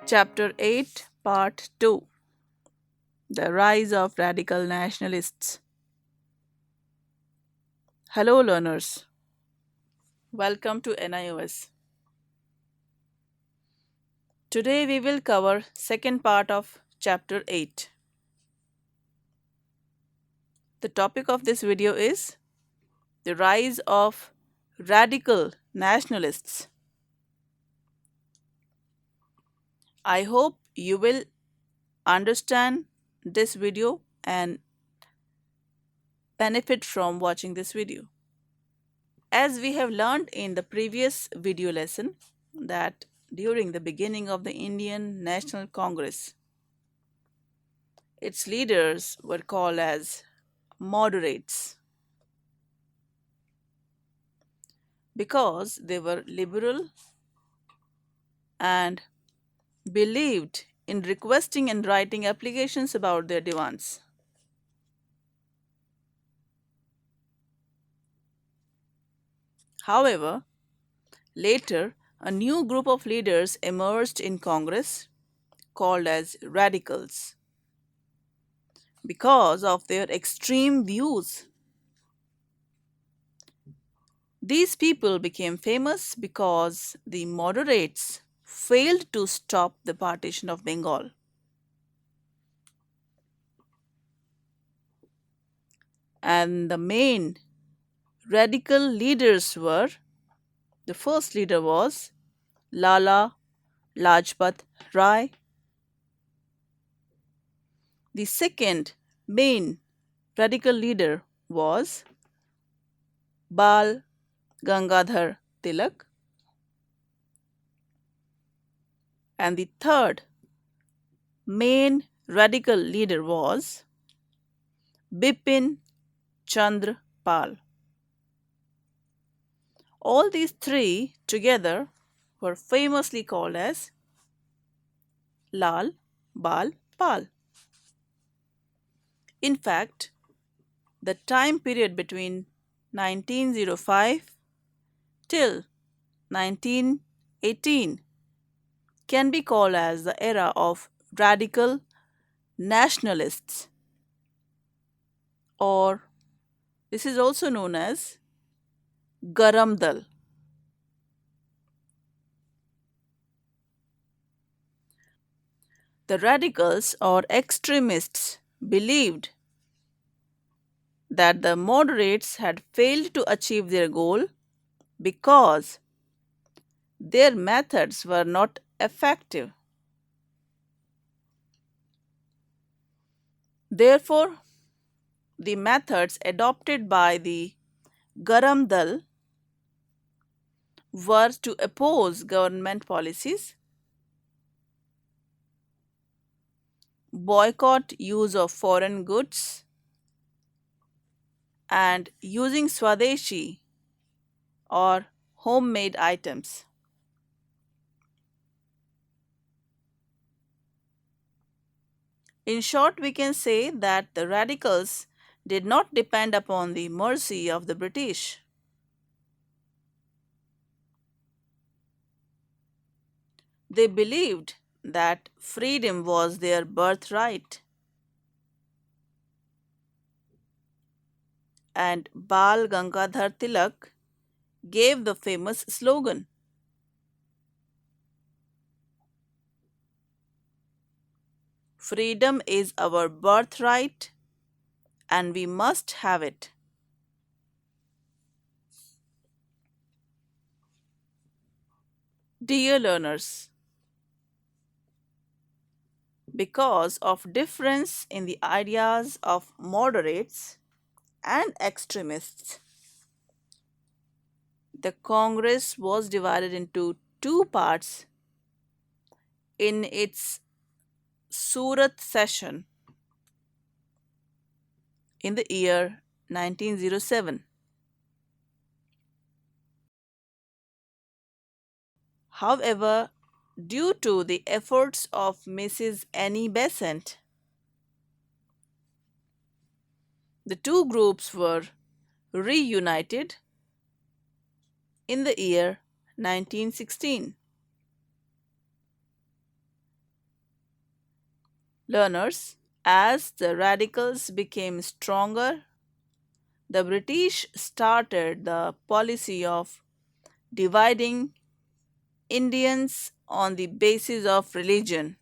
Chapter 8, Part 2: The Rise of Radical Nationalists. Hello, learners. Welcome to NIOS. Today we will cover second part of Chapter 8. The topic of this video is the rise of radical nationalists. I hope you will understand this video and benefit from watching this video. As we have learned in the previous video lesson, that during the beginning of the Indian National Congress, its leaders were called as moderates because they were liberal and believed in requesting and writing applications about their demands. However, later a new group of leaders emerged in Congress called as radicals because of their extreme views. These people became famous because the moderates failed to stop the partition of Bengal. And the main radical leaders were, the first leader was Lala Lajpat Rai. The second main radical leader was Bal Gangadhar Tilak. And the third main radical leader was Bipin Chandra Pal. All these three together were famously called as Lal Bal Pal. In fact, the time period between 1905 till 1918 can be called as the era of radical nationalists, or this is also known as Garam Dal. The radicals or extremists believed that the moderates had failed to achieve their goal because their methods were not effective. Therefore, the methods adopted by the Garam Dal were to oppose government policies, boycott use of foreign goods, and using Swadeshi or homemade items. In short, we can say that the radicals did not depend upon the mercy of the British. They believed that freedom was their birthright. And Bal Gangadhar Tilak gave the famous slogan, "Freedom is our birthright and we must have it." Dear learners, because of difference in the ideas of moderates and extremists, the Congress was divided into two parts in its Surat session in the year 1907. However, due to the efforts of Mrs. Annie Besant, the two groups were reunited in the year 1916. Learners, as the radicals became stronger, the British started the policy of dividing Indians on the basis of religion.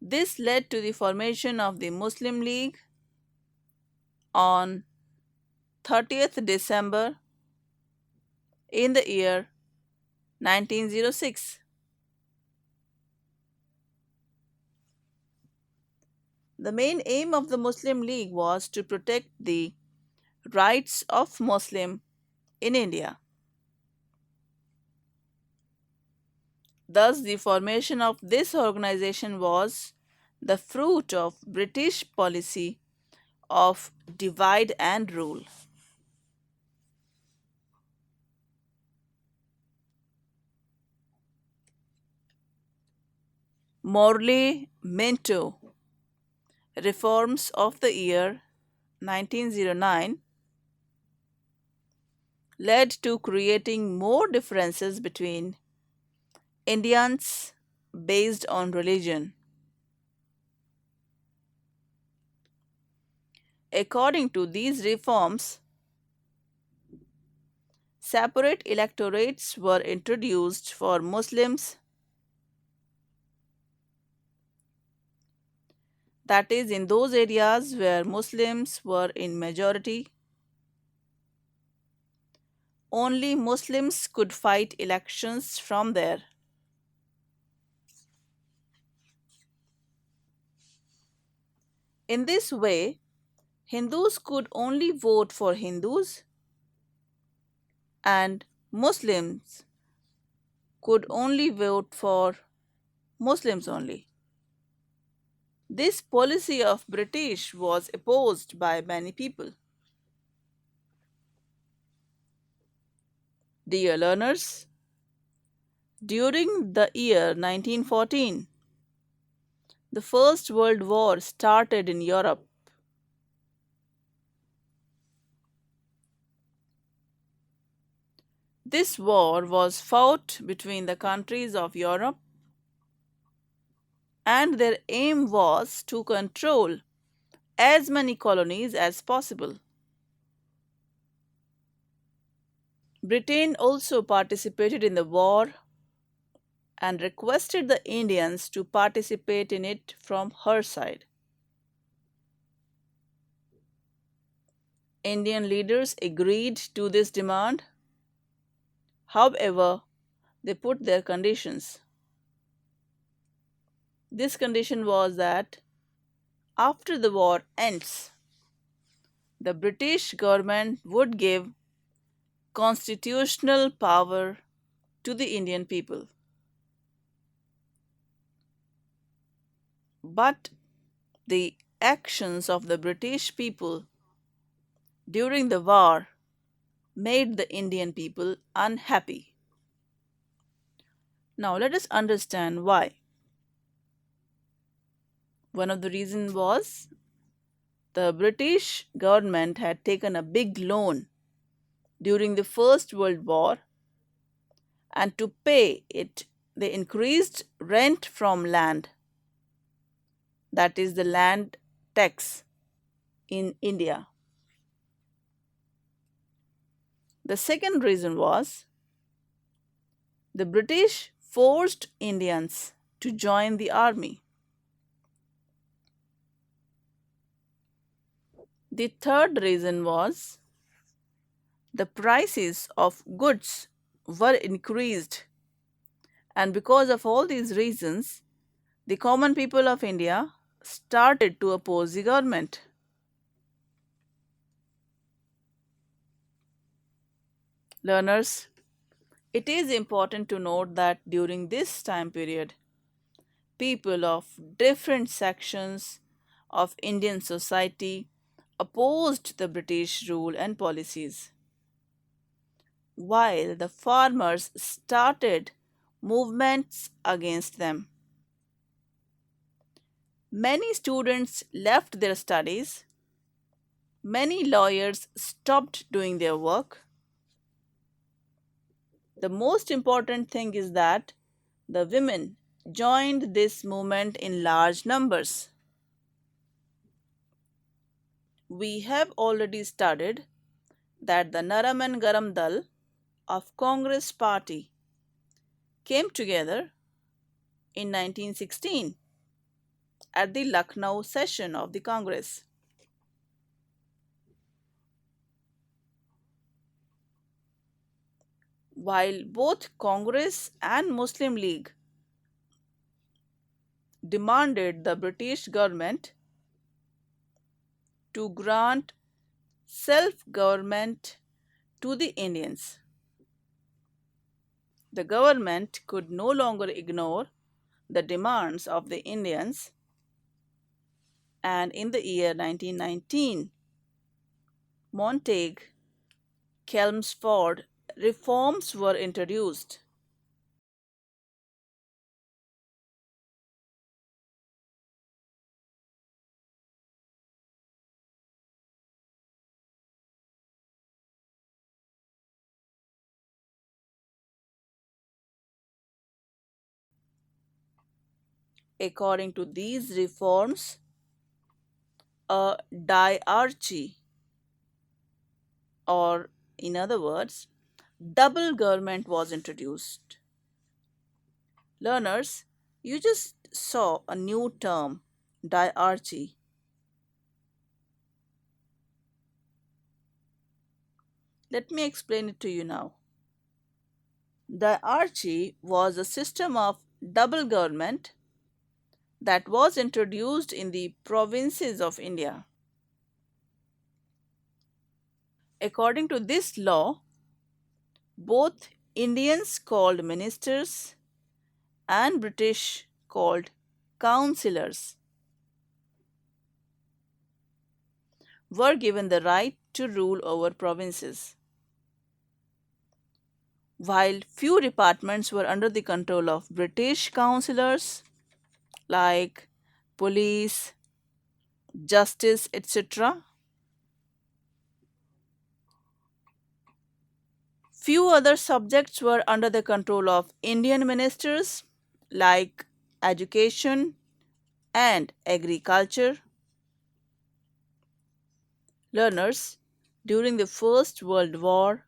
This led to the formation of the Muslim League on 30th December in the year 1906. The main aim of the Muslim League was to protect the rights of Muslim in India. Thus, the formation of this organization was the fruit of British policy of divide and rule. Morley Minto reforms of the year 1909 led to creating more differences between Indians based on religion. According to these reforms, separate electorates were introduced for Muslims, that is, in those areas where Muslims were in majority, only Muslims could fight elections from there. In this way, Hindus could only vote for Hindus and Muslims could only vote for Muslims only. This policy of British was opposed by many people. Dear learners, during the year 1914, the First World War started in Europe. This war was fought between the countries of Europe, and their aim was to control as many colonies as possible. Britain also participated in the war and requested the Indians to participate in it from her side. Indian leaders agreed to this demand. However, they put their conditions. This condition was that after the war ends, the British government would give constitutional power to the Indian people. But the actions of the British people during the war made the Indian people unhappy. Now let us understand why. One of the reasons was the British government had taken a big loan during the First World War, and to pay it, they increased rent from land, that is, the land tax in India. The second reason was the British forced Indians to join the army. The third reason was the prices of goods were increased, and because of all these reasons, the common people of India started to oppose the government. Learners, it is important to note that during this time period, people of different sections of Indian society opposed the British rule and policies, while the farmers started movements against them. Many students left their studies, many lawyers stopped doing their work. The most important thing is that the women joined this movement in large numbers. We have already studied that the Naram and Garam Dal of Congress party came together in 1916 at the Lucknow session of the Congress. While both Congress and Muslim League demanded the British government to grant self government to the Indians, the government could no longer ignore the demands of the Indians, and in the year 1919, Montague Chelmsford reforms were introduced. According to these reforms, a diarchy, or in other words, double government was introduced. Learners, you just saw a new term, diarchy. Let me explain it to you now. Diarchy was a system of double government that was introduced in the provinces of India. According to this law, both Indians called ministers and British called councillors were given the right to rule over provinces. While few departments were under the control of British councillors, like police, justice, etc., few other subjects were under the control of Indian ministers, like education and agriculture. Learners, during the First World War,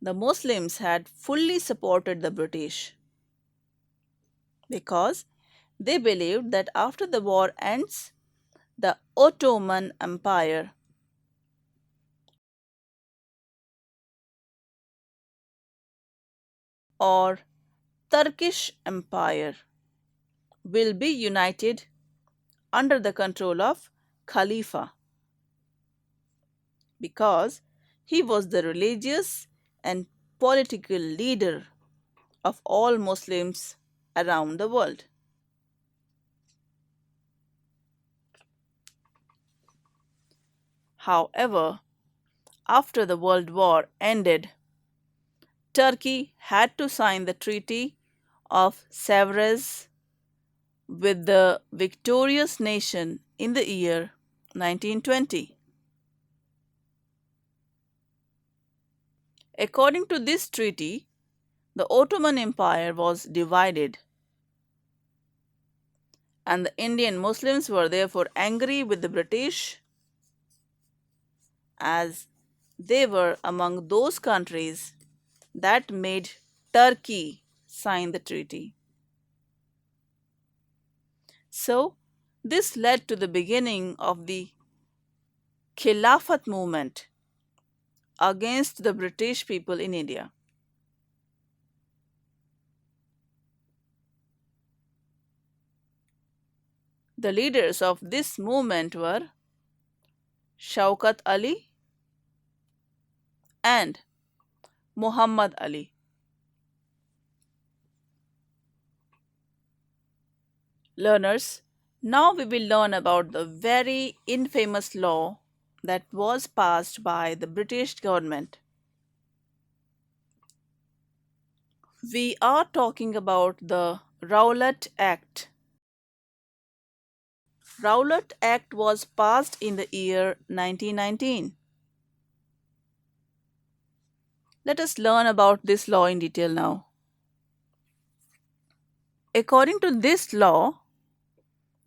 the Muslims had fully supported the British because they believed that after the war ends, the Ottoman Empire or Turkish Empire will be united under the control of Khalifa because he was the religious and political leader of all Muslims around the world. However, after the World War ended, Turkey had to sign the Treaty of Sevres with the victorious nation in the year 1920. According to this treaty, the Ottoman Empire was divided, and the Indian Muslims were therefore angry with the British as they were among those countries that made Turkey sign the treaty. So, this led to the beginning of the Khilafat movement against the British people in India. The leaders of this movement were Shaukat Ali and Muhammad Ali. Learners, now we will learn about the very infamous law that was passed by the British government. We are talking about the Rowlatt Act. Rowlatt Act was passed in the year 1919. Let us learn about this law in detail now. According to this law,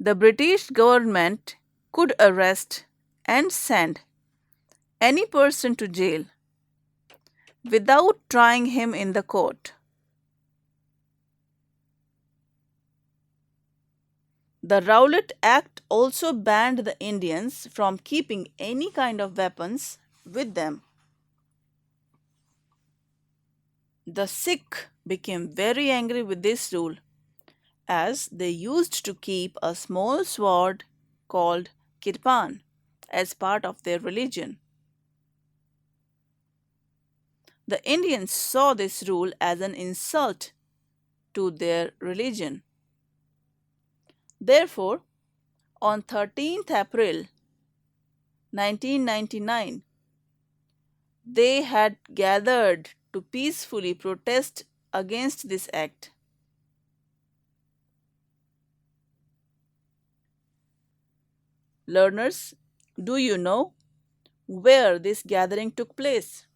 the British government could arrest and send any person to jail without trying him in the court. The Rowlatt Act also banned the Indians from keeping any kind of weapons with them. The Sikh became very angry with this rule as they used to keep a small sword called kirpan as part of their religion. The Indians saw this rule as an insult to their religion. Therefore, on 13th April 1999, they had gathered to peacefully protest against this act. Learners, do you know where this gathering took place?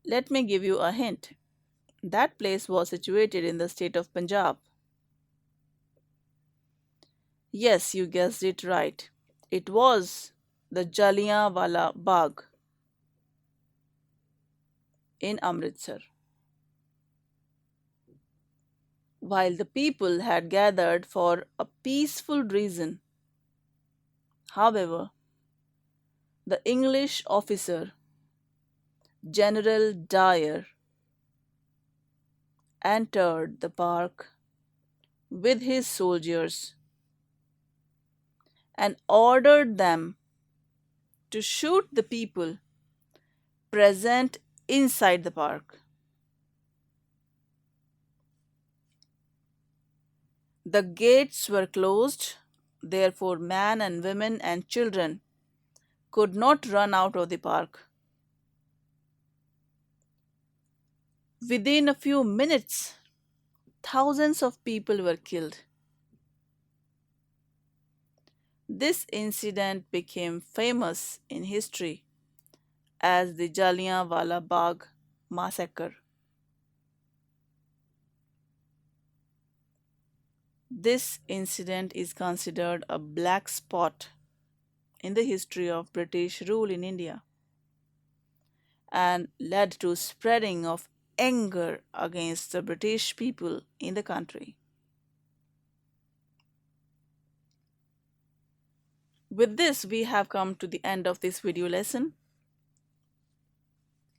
Let me give you a hint. That place was situated in the state of Punjab. Yes, you guessed it right. It was the Jallianwala Bagh in Amritsar. While the people had gathered for a peaceful reason, however, the English officer General Dyer entered the park with his soldiers and ordered them to shoot the people present inside the park. The gates were closed, therefore, men and women and children could not run out of the park. Within a few minutes, thousands of people were killed. This incident became famous in history as the Jallianwala Bagh massacre. This incident is considered a black spot in the history of British rule in India and led to spreading of anger against the British people in the country. With this, we have come to the end of this video lesson.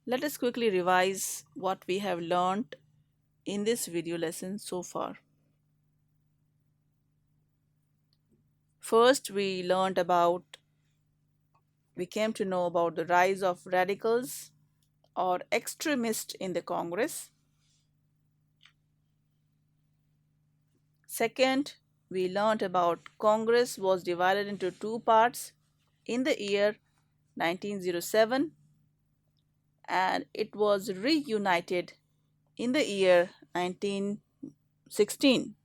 Let us quickly revise what we have learned in this video lesson so far. First, we came to know about the rise of radicals or extremists in the Congress. Second, we learned about Congress was divided into two parts in the year 1907 and it was reunited in the year 1916.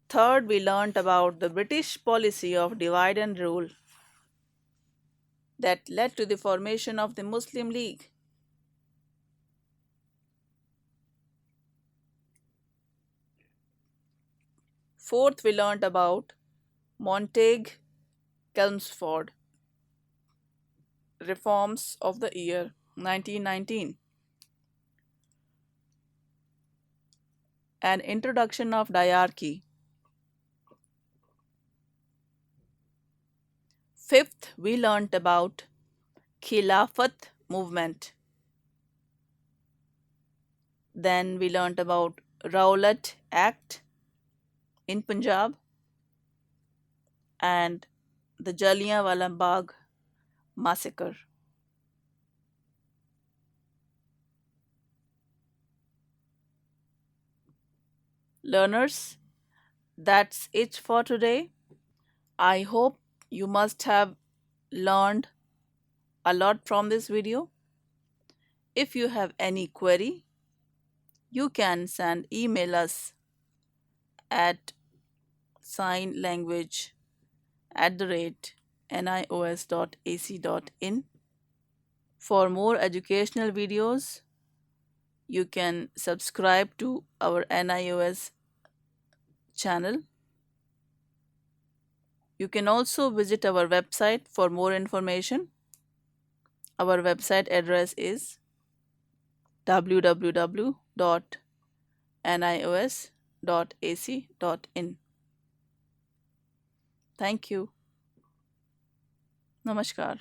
Third, we learnt about the British policy of divide and rule that led to the formation of the Muslim League. Fourth, we learnt about Montague-Chelmsford reforms of the year 1919 and introduction of diarchy. Fifth, we learnt about Khilafat movement. Then we learnt about Rowlatt Act in Punjab and the Jallianwala Bagh massacre. Learners, that's it for today. I hope you must have learned a lot from this video. If you have any query, you can email us at signlanguage@nios.ac.in. For more educational videos, you can subscribe to our NIOS channel. You can also visit our website for more information. Our website address is www.nios.ac.in. Thank you. Namaskar.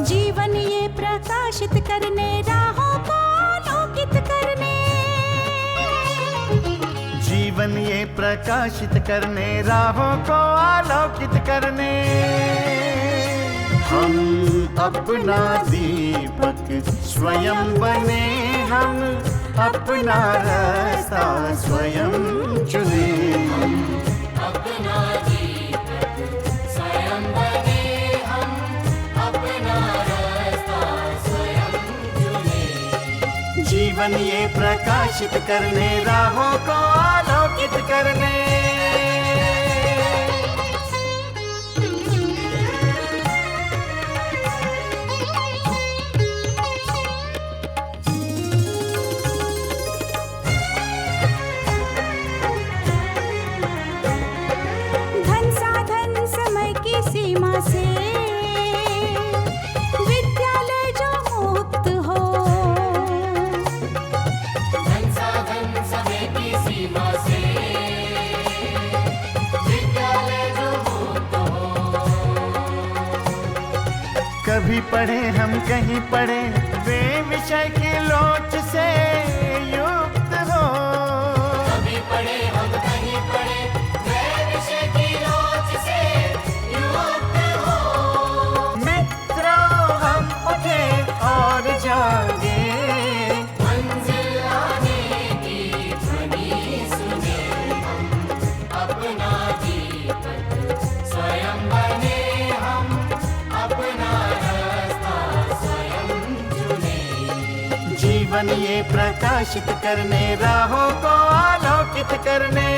जीवन ये प्रकाशित करने राहों को आलोकित करने, जीवन ये प्रकाशित करने राहों को आलोकित करने, हम अपना दीपक स्वयं बने, हम अपना रास्ता स्वयं चुने, अपना दीपक स्वयं बने, हम अपना रास्ता स्वयं चुने। जीवन ये प्रकाशित करने राहों को आलोकित करने। धन साधन समय की सीमा से विद्यालय जो मुक्त हो, धन साधन समय की सीमा से विद्यालय जो मुक्त हो। कभी पढ़े हम कहीं पढ़े वे विषय की लोच से युक्त हो, कभी पढ़े हम कहीं पढ़े वे विषय की लोच से युक्त हो। मित्रों हम उठे और जागे, मंजिल आने की ध्वनि सुने, हम अपना दीपक स्वयं बने, हम अपना रास्ता स्वयं चुने। जीवन ये प्रकाशित करने राहों को आलोकित करने।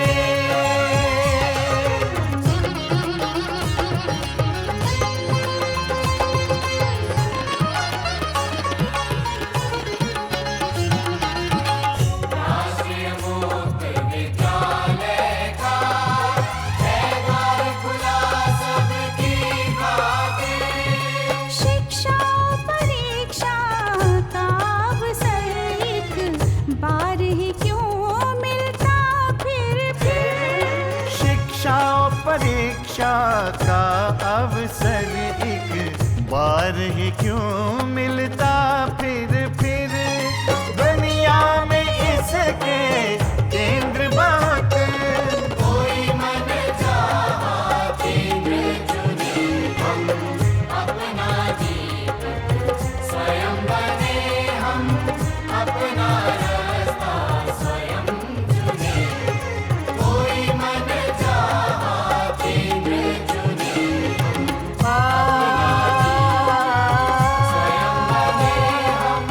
राष्ट्रीय मुक्त विद्यालय का है द्वार खुला सबकी खातिर। शिक्षा परीक्षा का अवसर एक बार ही क्यों मिलता फिर शिक्षा और परीक्षा का अवसर एक बार ही क्यों मिलता फिर दुनिया में इसके केंद्र बहुत, कोई मन चाहा केंद्र चुने, हम अपना दीपक स्वयं बने, हम अपना रास्ता स्वयं चुने। कोई मन चाहा केंद्र चुने, स्वयं बने, हम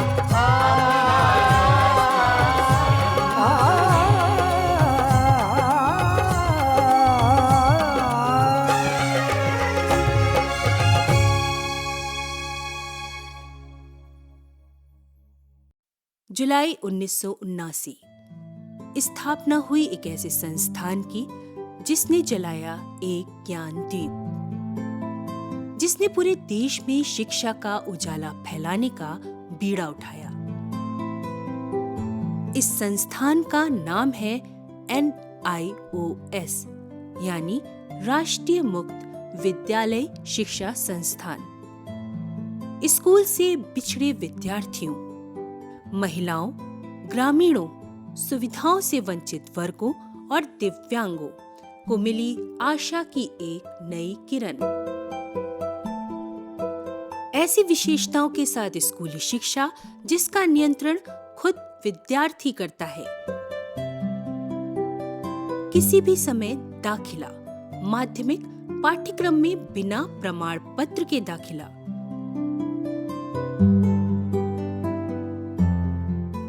जुलाई 1979 स्थापना हुई एक ऐसे संस्थान की जिसने जलाया एक ज्ञान दीप, जिसने पूरे देश में शिक्षा का उजाला फैलाने का बीड़ा उठाया। इस संस्थान का नाम है NIOS यानी राष्ट्रीय मुक्त विद्यालय शिक्षा संस्थान। स्कूल से बिछड़े विद्यार्थियों, महिलाओं, ग्रामीणों, सुविधाओं से वंचित वर्गों और दिव्यांगों को मिली आशा की एक नई किरण। ऐसी विशेषताओं के साथ स्कूली शिक्षा जिसका नियंत्रण खुद विद्यार्थी करता है। किसी भी समय दाखिला, माध्यमिक पाठ्यक्रम में बिना प्रमाण पत्र के दाखिला,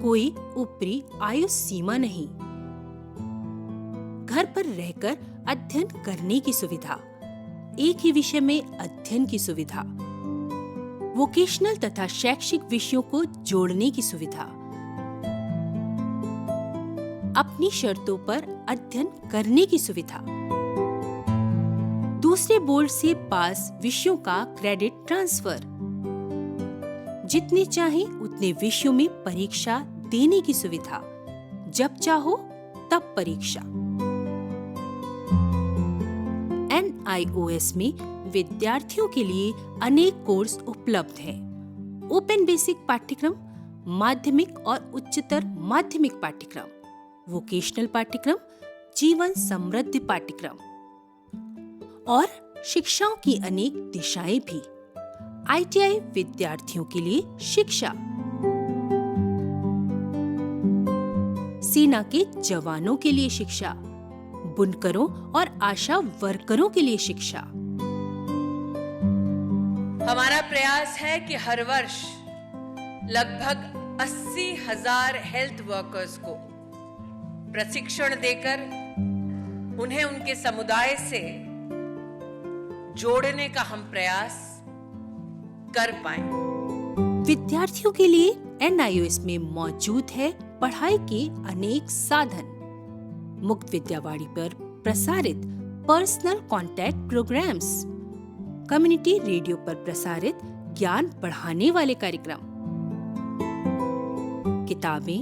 कोई ऊपरी आयु सीमा नहीं, घर पर रहकर अध्ययन करने की सुविधा, एक ही विषय में अध्ययन की सुविधा, वोकेशनल तथा शैक्षिक विषयों को जोड़ने की सुविधा, अपनी शर्तों पर अध्ययन करने की सुविधा, दूसरे बोर्ड से पास विषयों का क्रेडिट ट्रांसफर, जितने चाहे उतने विषयों में परीक्षा देने की सुविधा, जब चाहो तब परीक्षा। NIOS में विद्यार्थियों के लिए अनेक कोर्स उपलब्ध हैं। ओपन बेसिक पाठ्यक्रम, माध्यमिक और उच्चतर माध्यमिक पाठ्यक्रम, वोकेशनल पाठ्यक्रम, जीवन समृद्धि पाठ्यक्रम और शिक्षाओं की अनेक दिशाएं भी। ITI विद्यार्थियों के लिए शिक्षा, सेना के जवानों के लिए शिक्षा, बुनकरों और आशा वर्करों के लिए शिक्षा। हमारा प्रयास है कि हर वर्ष लगभग 80,000 हेल्थ वर्कर्स को प्रशिक्षण देकर उन्हें उनके समुदाय से जोड़ने का हम प्रयास कर पाएं। विद्यार्थियों के लिए NIOS में मौजूद है पढ़ाई के अनेक साधन। मुक्त विद्यावाणी पर प्रसारित personal contact programmes, community radio पर प्रसारित ज्ञान बढ़ाने वाले कार्यक्रम, किताबें,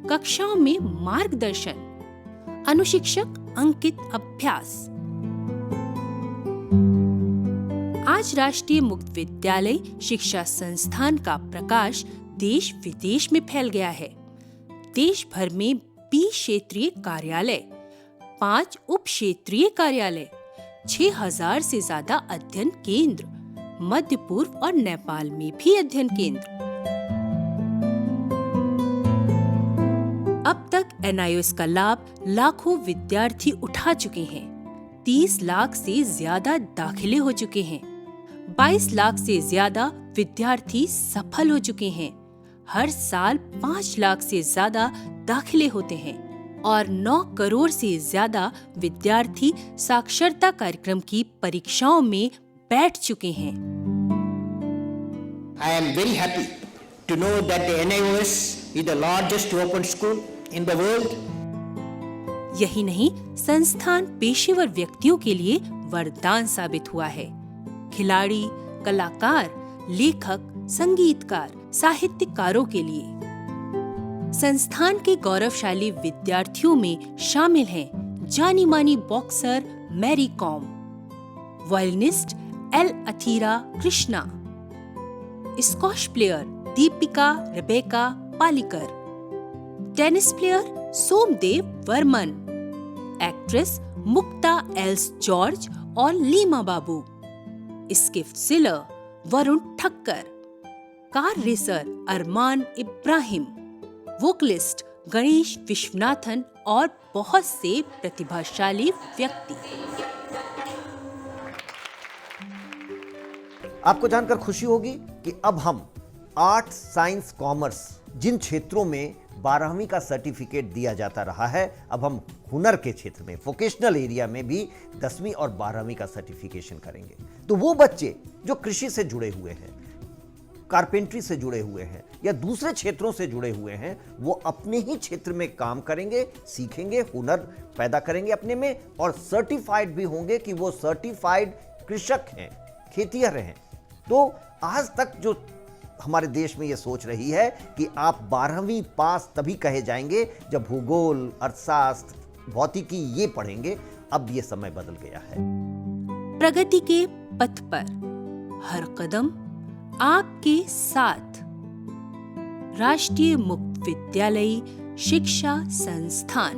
कक्षाओं में मार्गदर्शन, अनुशिक्षक अंकित अभ्यास। आज राष्ट्रीय मुक्त विद्यालय शिक्षा संस्थान का प्रकाश देश विदेश में फैल गया है। देश भर में 20 क्षेत्रीय कार्यालय, 5 उप क्षेत्रीय कार्यालय, 6,000 से ज्यादा अध्ययन केंद्र, मध्य पूर्व और नेपाल में भी अध्ययन केंद्र। अब तक NIOS का लाभ लाखों विद्यार्थी उठा चुके हैं। 30 लाख से ज्यादा दाखिले हो चुके हैं। 22 लाख से ज्यादा विद्यार्थी सफल हो चुके हैं। हर साल 5 लाख से ज्यादा दाखिले होते हैं और 9 करोड़ से ज्यादा विद्यार्थी साक्षरता कार्यक्रम की परीक्षाओं में बैठ चुके हैं। I am very happy to know that the NIOS is the largest open school in the world. यही नहीं, संस्थान पेशेवर व्यक्तियों के लिए वरदान साबित हुआ है। खिलाड़ी, कलाकार, लेखक, संगीतकार, साहित्यकारों के लिए। संस्थान के गौरवशाली विद्यार्थियों में शामिल हैं जानी मानी boxer Mary Kom, violinist L Athira Krishna, squash player Deepika Rebecca Pallikal, tennis player Somdev Varman, actress Muktha Elsa George और Leema Babu, skiff sailor Varun Thakkar, car racer Armaan Ebrahim, vocalist Ganesh Viswanathan और बहुत से प्रतिभाशाली व्यक्ति। आपको जानकर खुशी होगी कि अब हम आर्ट्स, साइंस, कॉमर्स जिन क्षेत्रों में 12वीं का सर्टिफिकेट दिया जाता रहा है, अब हम हुनर के क्षेत्र में, वोकेशनल एरिया में भी 10वीं और 12वीं का सर्टिफिकेशन करेंगे। तो वो बच्चे जो कृषि से जुड़े हुए हैं, कारपेंट्री से जुड़े हुए हैं या दूसरे क्षेत्रों से जुड़े हुए हैं, वो अपने ही क्षेत्र में काम करेंगे, सीखेंगे, हुनर पैदा करेंगे अपने में और सर्टिफाइड भी होंगे कि वो सर्टिफाइड कृषक हैं, खेतिहर हैं। तो आज तक जो हमारे देश में ये सोच रही है कि आप 12वीं पास तभी कहे जाएंगे जब भूगोल, अर्थशास्त्र, भौतिकी ये पढ़ेंगे, अब ये समय बदल गया है। प्रगति के पथ पर हर कदम आपके साथ। राष्ट्रीय मुक्त विद्यालय शिक्षा संस्थान।